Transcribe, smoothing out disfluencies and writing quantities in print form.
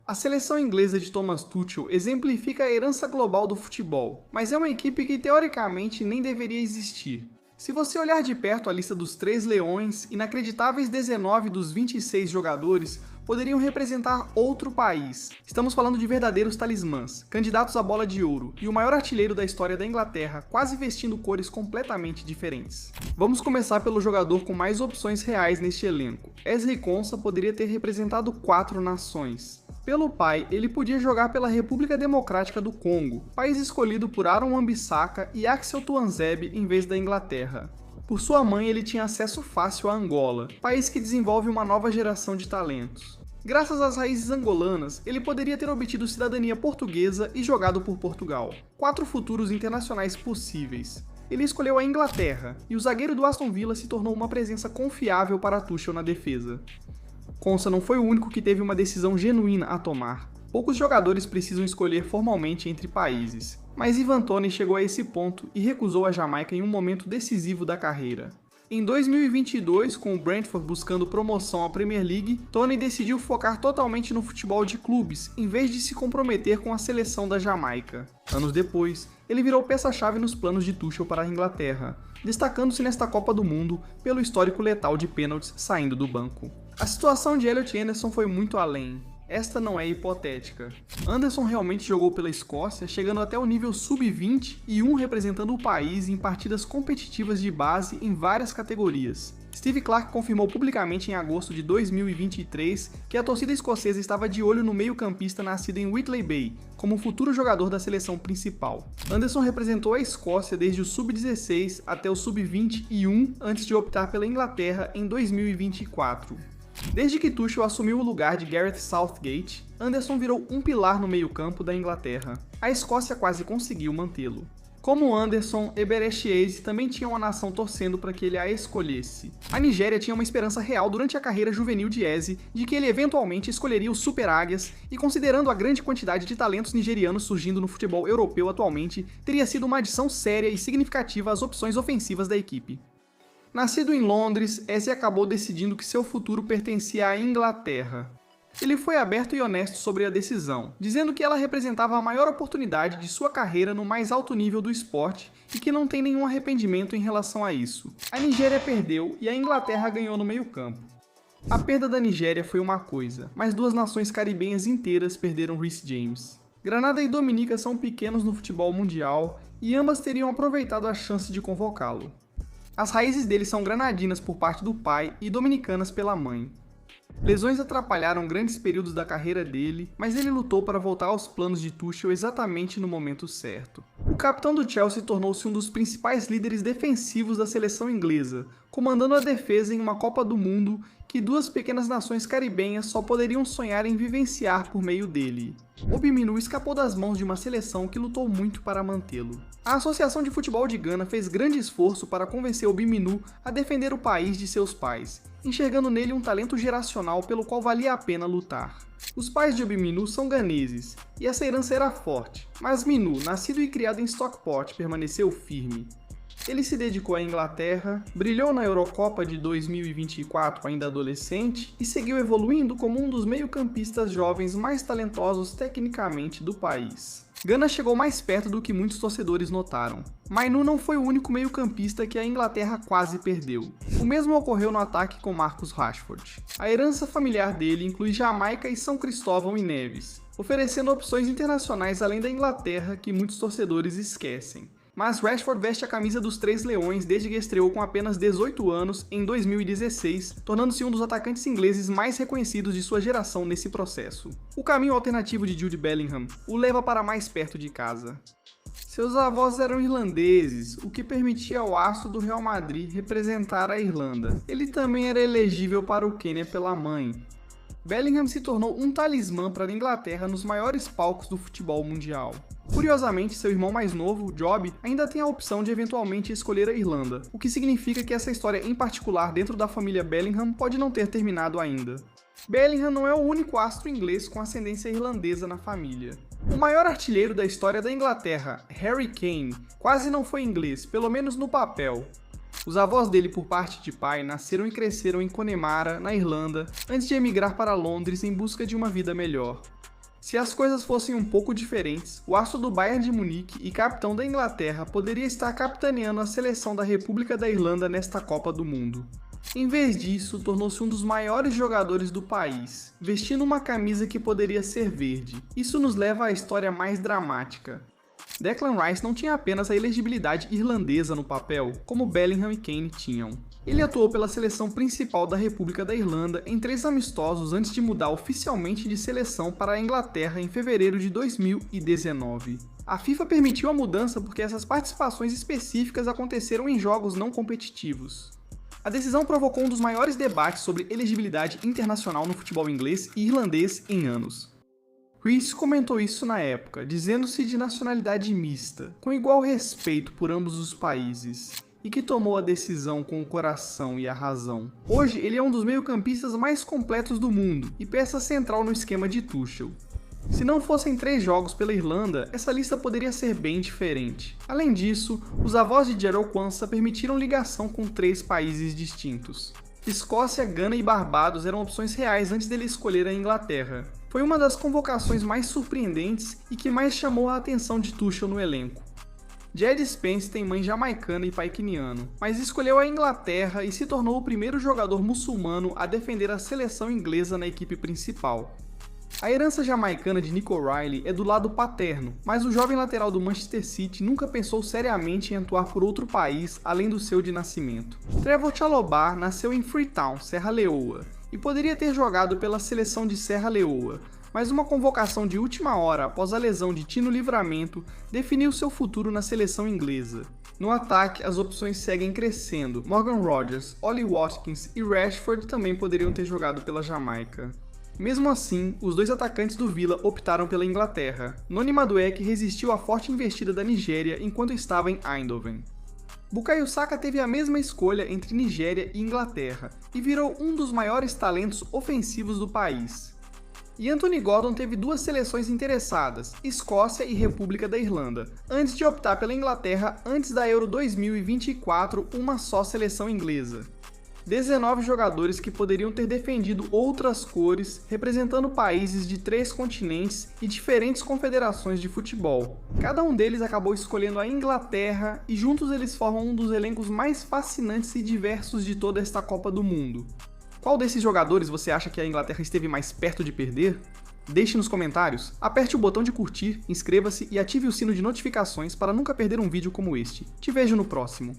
A seleção inglesa de Thomas Tuchel exemplifica a herança global do futebol, mas é uma equipe que teoricamente nem deveria existir. Se você olhar de perto a lista dos 3 leões, inacreditáveis 19 dos 26 jogadores poderiam representar outro país. Estamos falando de verdadeiros talismãs, candidatos à bola de ouro, e o maior artilheiro da história da Inglaterra, quase vestindo cores completamente diferentes. Vamos começar pelo jogador com mais opções reais neste elenco. Wesley Konsa poderia ter representado 4 nações. Pelo pai, ele podia jogar pela República Democrática do Congo, país escolhido por Aaron Wan-Bissaka e Axel Tuanzebe em vez da Inglaterra. Por sua mãe, ele tinha acesso fácil a Angola, país que desenvolve uma nova geração de talentos. Graças às raízes angolanas, ele poderia ter obtido cidadania portuguesa e jogado por Portugal. 4 futuros internacionais possíveis. Ele escolheu a Inglaterra, e o zagueiro do Aston Villa se tornou uma presença confiável para Tuchel na defesa. Konsa não foi o único que teve uma decisão genuína a tomar. Poucos jogadores precisam escolher formalmente entre países, mas Ivan Toney chegou a esse ponto e recusou a Jamaica em um momento decisivo da carreira. Em 2022, com o Brentford buscando promoção à Premier League, Toney decidiu focar totalmente no futebol de clubes, em vez de se comprometer com a seleção da Jamaica. Anos depois, ele virou peça-chave nos planos de Tuchel para a Inglaterra, destacando-se nesta Copa do Mundo pelo histórico letal de pênaltis saindo do banco. A situação de Elliot Anderson foi muito além. Esta não é hipotética. Anderson realmente jogou pela Escócia, chegando até o nível sub-20 e representando o país em partidas competitivas de base em várias categorias. Steve Clarke confirmou publicamente em agosto de 2023 que a torcida escocesa estava de olho no meio-campista nascido em Whitley Bay, como futuro jogador da seleção principal. Anderson representou a Escócia desde o sub-16 até o sub-21 antes de optar pela Inglaterra em 2024. Desde que Tuchel assumiu o lugar de Gareth Southgate, Anderson virou um pilar no meio-campo da Inglaterra. A Escócia quase conseguiu mantê-lo. Como Anderson, Eberechi Eze também tinha uma nação torcendo para que ele a escolhesse. A Nigéria tinha uma esperança real durante a carreira juvenil de Eze de que ele eventualmente escolheria os Super Águias, e considerando a grande quantidade de talentos nigerianos surgindo no futebol europeu atualmente, teria sido uma adição séria e significativa às opções ofensivas da equipe. Nascido em Londres, Eze acabou decidindo que seu futuro pertencia à Inglaterra. Ele foi aberto e honesto sobre a decisão, dizendo que ela representava a maior oportunidade de sua carreira no mais alto nível do esporte e que não tem nenhum arrependimento em relação a isso. A Nigéria perdeu e a Inglaterra ganhou no meio-campo. A perda da Nigéria foi uma coisa, mas 2 nações caribenhas inteiras perderam Reece James. Granada e Dominica são pequenos no futebol mundial e ambas teriam aproveitado a chance de convocá-lo. As raízes dele são granadinas por parte do pai e dominicanas pela mãe. Lesões atrapalharam grandes períodos da carreira dele, mas ele lutou para voltar aos planos de Tuchel exatamente no momento certo. O capitão do Chelsea tornou-se um dos principais líderes defensivos da seleção inglesa, comandando a defesa em uma Copa do Mundo que 2 pequenas nações caribenhas só poderiam sonhar em vivenciar por meio dele. Obi Minu escapou das mãos de uma seleção que lutou muito para mantê-lo. A Associação de Futebol de Gana fez grande esforço para convencer Obi Minu a defender o país de seus pais, enxergando nele um talento geracional pelo qual valia a pena lutar. Os pais de Obi Minu são ganeses, e essa herança era forte, mas Minu, nascido e criado em Stockport, permaneceu firme. Ele se dedicou à Inglaterra, brilhou na Eurocopa de 2024 ainda adolescente e seguiu evoluindo como um dos meio-campistas jovens mais talentosos tecnicamente do país. Gana chegou mais perto do que muitos torcedores notaram. Mainu não foi o único meio-campista que a Inglaterra quase perdeu. O mesmo ocorreu no ataque com Marcus Rashford. A herança familiar dele inclui Jamaica e São Cristóvão e Neves, oferecendo opções internacionais além da Inglaterra que muitos torcedores esquecem. Mas Rashford veste a camisa dos 3 leões desde que estreou com apenas 18 anos em 2016, tornando-se um dos atacantes ingleses mais reconhecidos de sua geração nesse processo. O caminho alternativo de Jude Bellingham o leva para mais perto de casa. Seus avós eram irlandeses, o que permitia ao astro do Real Madrid representar a Irlanda. Ele também era elegível para o Quênia pela mãe. Bellingham se tornou um talismã para a Inglaterra nos maiores palcos do futebol mundial. Curiosamente, seu irmão mais novo, Job, ainda tem a opção de eventualmente escolher a Irlanda, o que significa que essa história em particular dentro da família Bellingham pode não ter terminado ainda. Bellingham não é o único astro inglês com ascendência irlandesa na família. O maior artilheiro da história da Inglaterra, Harry Kane, quase não foi inglês, pelo menos no papel. Os avós dele por parte de pai nasceram e cresceram em Connemara, na Irlanda, antes de emigrar para Londres em busca de uma vida melhor. Se as coisas fossem um pouco diferentes, o astro do Bayern de Munique e capitão da Inglaterra poderia estar capitaneando a seleção da República da Irlanda nesta Copa do Mundo. Em vez disso, tornou-se um dos maiores jogadores do país, vestindo uma camisa que poderia ser verde. Isso nos leva à história mais dramática. Declan Rice não tinha apenas a elegibilidade irlandesa no papel, como Bellingham e Kane tinham. Ele atuou pela seleção principal da República da Irlanda em 3 amistosos antes de mudar oficialmente de seleção para a Inglaterra em fevereiro de 2019. A FIFA permitiu a mudança porque essas participações específicas aconteceram em jogos não competitivos. A decisão provocou um dos maiores debates sobre elegibilidade internacional no futebol inglês e irlandês em anos. Rice comentou isso na época, dizendo-se de nacionalidade mista, com igual respeito por ambos os países, e que tomou a decisão com o coração e a razão. Hoje, ele é um dos meio-campistas mais completos do mundo e peça central no esquema de Tuchel. Se não fossem 3 jogos pela Irlanda, essa lista poderia ser bem diferente. Além disso, os avós de Jarell Quansah permitiram ligação com 3 países distintos. Escócia, Gana e Barbados eram opções reais antes dele escolher a Inglaterra. Foi uma das convocações mais surpreendentes e que mais chamou a atenção de Tuchel no elenco. Jed Spence tem mãe jamaicana e pai queniano, mas escolheu a Inglaterra e se tornou o primeiro jogador muçulmano a defender a seleção inglesa na equipe principal. A herança jamaicana de Nick O'Reilly é do lado paterno, mas o jovem lateral do Manchester City nunca pensou seriamente em atuar por outro país além do seu de nascimento. Trevoh Chalobah nasceu em Freetown, Serra Leoa, e poderia ter jogado pela seleção de Serra Leoa, mas uma convocação de última hora após a lesão de Tino Livramento definiu seu futuro na seleção inglesa. No ataque, as opções seguem crescendo. Morgan Rogers, Ollie Watkins e Rashford também poderiam ter jogado pela Jamaica. Mesmo assim, os 2 atacantes do Villa optaram pela Inglaterra. Noni Madueke resistiu à forte investida da Nigéria enquanto estava em Eindhoven. Bukayo Saka teve a mesma escolha entre Nigéria e Inglaterra, e virou um dos maiores talentos ofensivos do país. E Anthony Gordon teve 2 seleções interessadas, Escócia e República da Irlanda, antes de optar pela Inglaterra antes da Euro 2024, uma só seleção inglesa. 19 jogadores que poderiam ter defendido outras cores, representando países de 3 continentes e diferentes confederações de futebol. Cada um deles acabou escolhendo a Inglaterra e juntos eles formam um dos elencos mais fascinantes e diversos de toda esta Copa do Mundo. Qual desses jogadores você acha que a Inglaterra esteve mais perto de perder? Deixe nos comentários, aperte o botão de curtir, inscreva-se e ative o sino de notificações para nunca perder um vídeo como este. Te vejo no próximo.